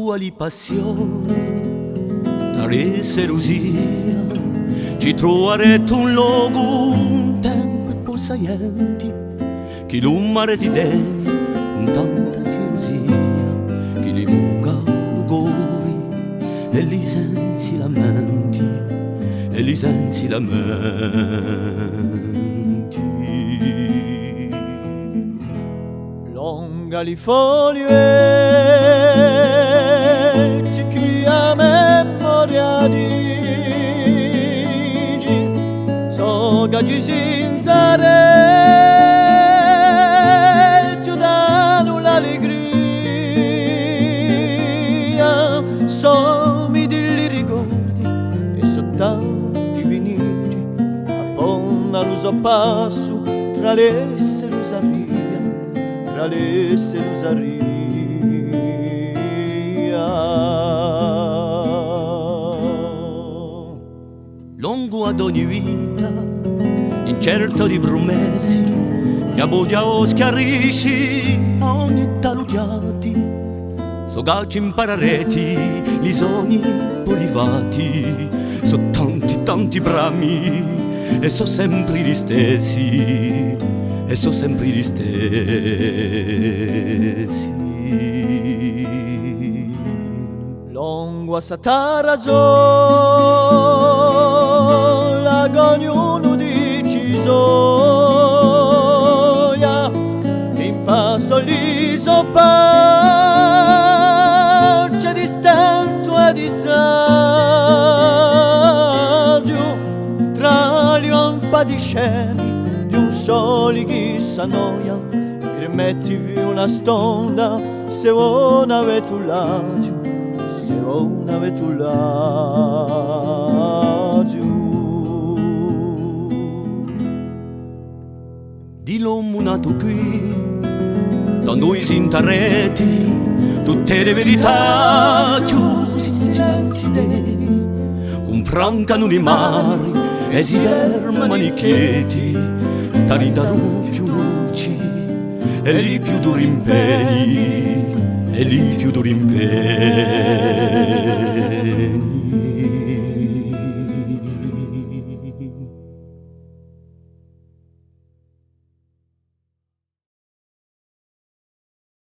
quali passioni taresse Lusia ci troverete un luogo, un tempo e posaienti chi l'umma residenti con tanta gelosia chi li muga lugori e li sensi lamenti e li sensi lamenti. Longa li foglie chi a memoria digi so che ci si intare giudano l'allegria so mi dilli ricordi e so tanti vinigi apponna lo so passo tra l'esse lo s'arria tra l'esse lo s'arria. Lungo ad ogni vita, incerto di promessi, che a bodia o schiarisci a ogni talugiati, so che imparareti li sogni polivati, so tanti tanti brami e so sempre gli stessi, e so sempre gli stessi. Longo a sataraso ognuno decisoia che in pasto gli sopparce di stento e di stragio tra gli lampa di scemi di un soli chi s'annoia permettivi una stonda se vuoi avete un lagio se vuoi avete un lagio. Di l'uomo nato qui, da noi si intarreti, tutte le verità chiuse in silenzi dei, confrancano i mari e si fermano i chieti, tali da più luci e li più duri impegni, e li più duri impegni.